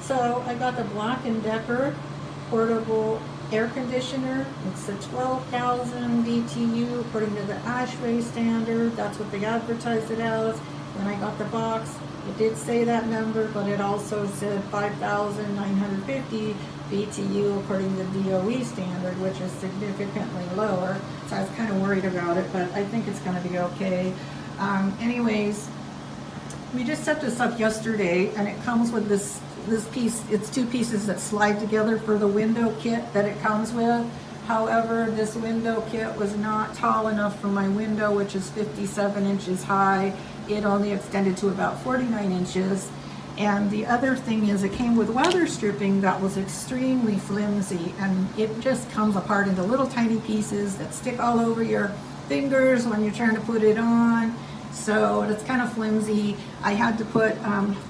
So I got the Black & Decker portable air conditioner. It's a 12,000 BTU according to the ASHRAE standard. That's what they advertised it as. When I got the box, it did say that number, but it also said 5,950 BTU according to the DOE standard, which is significantly lower. So I was kind of worried about it, but I think it's going to be okay. Anyways, we just set this up yesterday, and it comes with this piece. It's two pieces that slide together for the window kit that it comes with. However, this window kit was not tall enough for my window, which is 57 inches high. It only extended to about 49 inches. And the other thing is it came with weather stripping that was extremely flimsy, and it just comes apart into little tiny pieces that stick all over your fingers when you're trying to put it on. So it's kind of flimsy. I had to put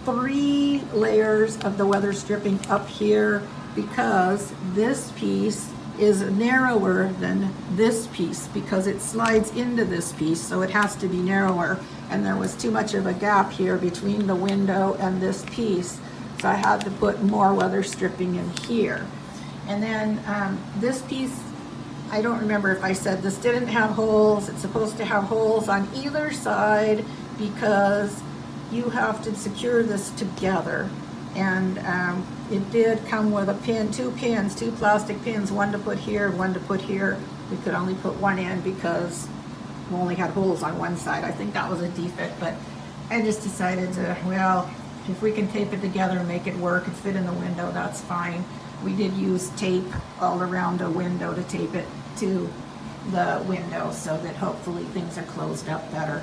3 layers of the weather stripping up here because this piece is narrower than this piece because it slides into this piece, so it has to be narrower. And there was too much of a gap here between the window and this piece, so I had to put more weather stripping in here. And then this piece, I don't remember if I said this didn't have holes. It's supposed to have holes on either side because you have to secure this together. And it did come with a pin, 2 pins, 2 plastic pins, one to put here, one to put here. We could only put one in because we only had holes on one side. I think that was a defect, but I just decided to, well, if we can tape it together and make it work and fit in the window, that's fine. We did use tape all around the window to tape it to the window so that hopefully things are closed up better.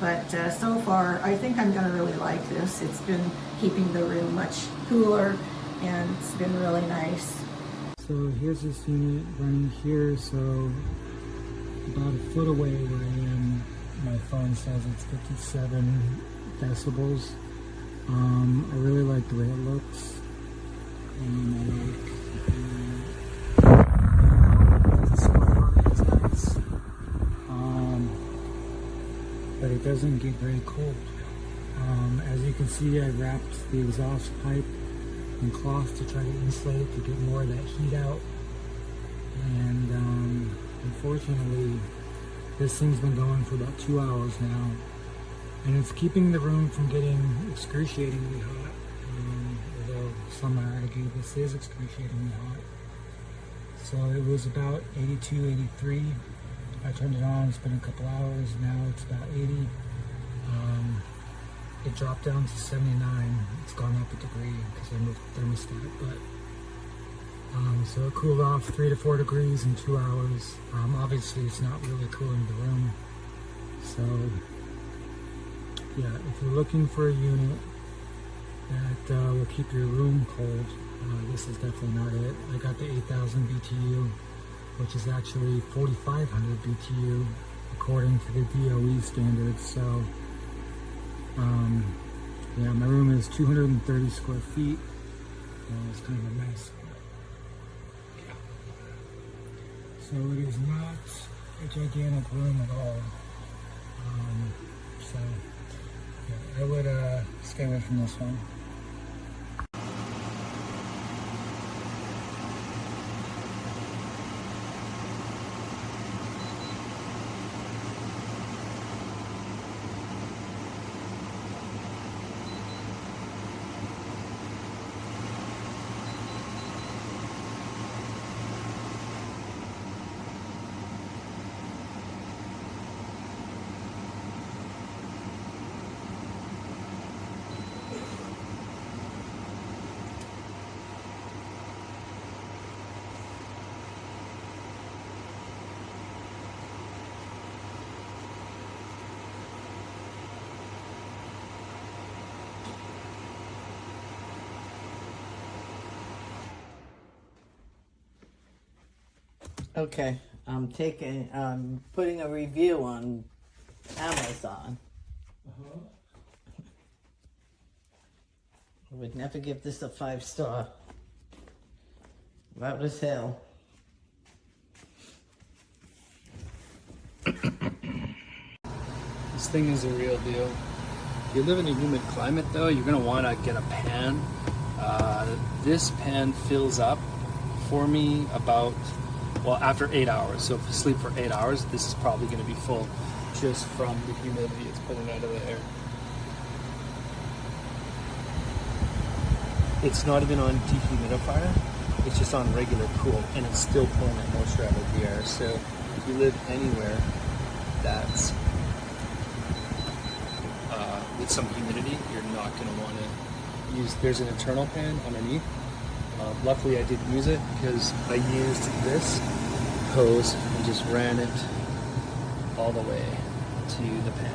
But so far, I think I'm going to really like this. It's been keeping the room much cooler, and it's been really nice. So here's this unit running here, so about a foot away where I am, my phone says it's 57 decibels. I really like the way it looks. And the smart on it is nice. But it doesn't get very cold. As you can see, I wrapped the exhaust pipe in cloth to try to insulate it to get more of that heat out. And unfortunately, this thing's been going for about 2 hours now, and it's keeping the room from getting excruciatingly hot. Although some might argue this is excruciatingly hot. So it was about 82, 83. I turned it on, it's been a couple hours, now it's about 80. It dropped down to 79. It's gone up a degree because I moved the thermostat, but so it cooled off 3 to 4 degrees in 2 hours. Obviously it's not really cooling the room. So yeah, if you're looking for a unit that will keep your room cold, this is definitely not it. I got the 8,000 BTU, which is actually 4,500 BTU according to the DOE standards. So yeah, my room is 230 square feet. It's kind of a mess. Yeah. So it is not a gigantic room at all. So yeah, I would stay away from this one. Okay, I'm putting a review on Amazon. I would never give this a 5-star. Loud as hell. This thing is a real deal. If you live in a humid climate though, you're gonna wanna get a pan This pan fills up for me about, well, after 8 hours. So if you sleep for 8 hours, this is probably going to be full just from the humidity it's pulling out of the air. It's not even on dehumidifier, it's just on regular cool, and it's still pulling that moisture out of the air. So if you live anywhere that's with some humidity, you're not going to want to use. There's an internal pan underneath. Luckily I didn't use it because I used this hose and just ran it all the way to the pan.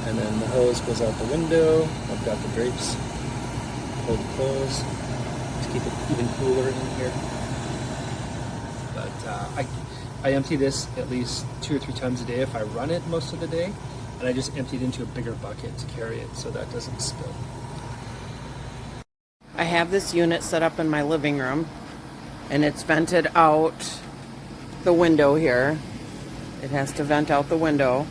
And then the hose goes out the window. I've got the drapes pulled close to keep it even cooler in here. But I empty this at least 2 or 3 times a day if I run it most of the day. And I just emptied into a bigger bucket to carry it so that doesn't spill. I have this unit set up in my living room, and it's vented out the window here. It has to vent out the window.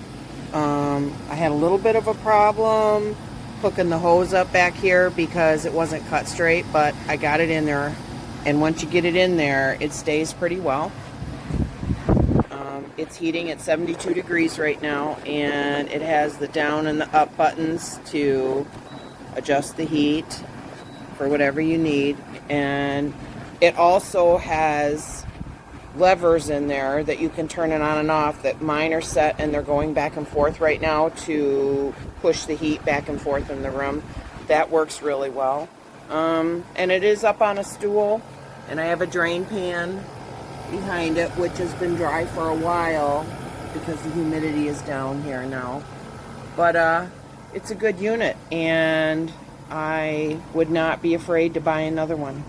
I had a little bit of a problem hooking the hose up back here because it wasn't cut straight, but I got it in there, and once you get it in there, it stays pretty well. It's heating at 72 degrees right now, and it has the down and the up buttons to adjust the heat for whatever you need. And it also has levers in there that you can turn it on and off, that mine are set and they're going back and forth right now to push the heat back and forth in the room. That works really well. And it is up on a stool, and I have a drain pan behind it, which has been dry for a while because the humidity is down here now. But it's a good unit, and I would not be afraid to buy another one.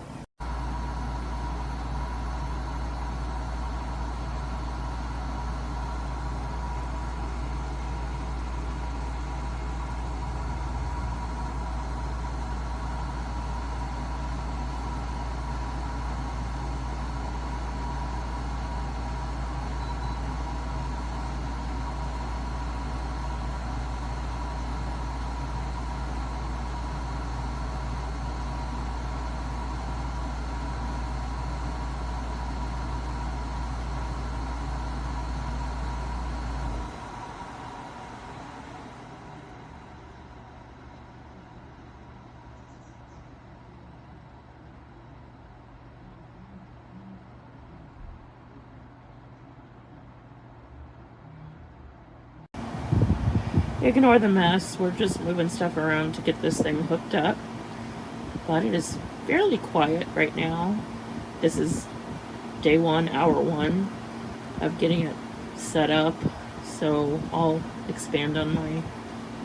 Ignore the mess, we're just moving stuff around to get this thing hooked up. But it is fairly quiet right now. This is day 1, hour 1 of getting it set up. So I'll expand on my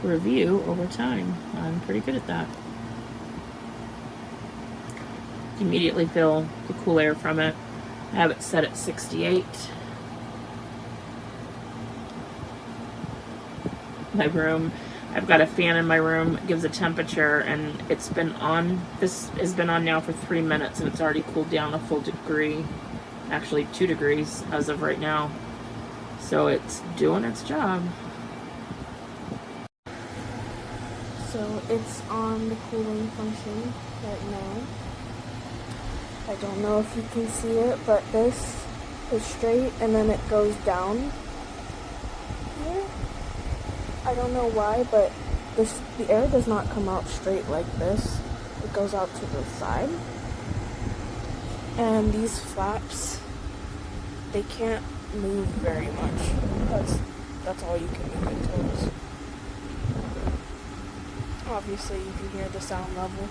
review over time. I'm pretty good at that. You immediately feel the cool air from it. I have it set at 68. My room, I've got a fan in my room. It gives a temperature, and it's been on, this has been on now for 3 minutes, and it's already cooled down a full degree, actually 2 degrees as of right now. So it's doing its job. So it's on the cooling function right now. I don't know if you can see it, but this is straight and then it goes down here. I don't know why, but the air does not come out straight like this. It goes out to the side. And these flaps, they can't move very much. That's all you can move in toes. Obviously, you can hear the sound level.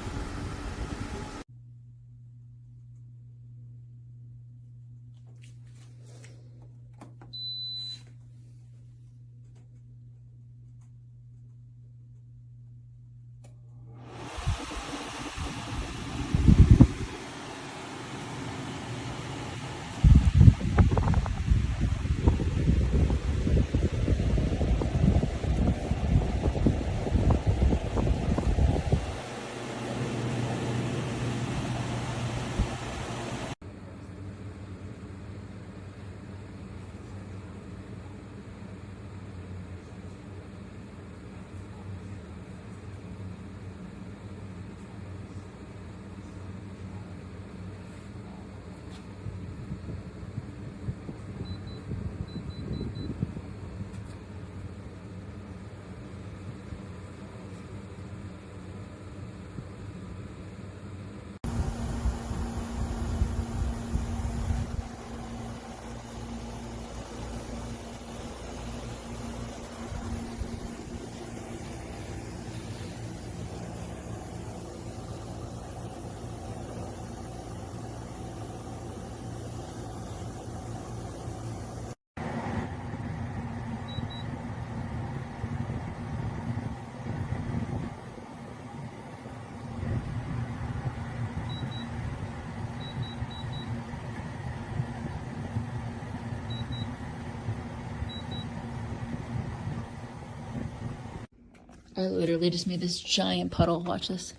I literally just made this giant puddle. Watch this.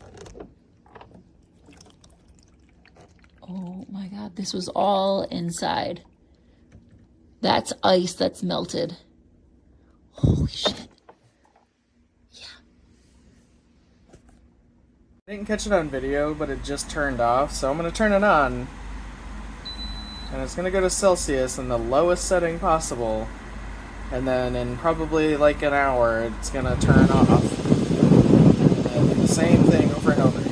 Oh my god, this was all inside. That's ice that's melted. Holy shit. I didn't catch it on video, but it just turned off, so I'm going to turn it on. And it's going to go to Celsius in the lowest setting possible. And then in probably like an hour, it's going to turn off. And do the same thing over and over.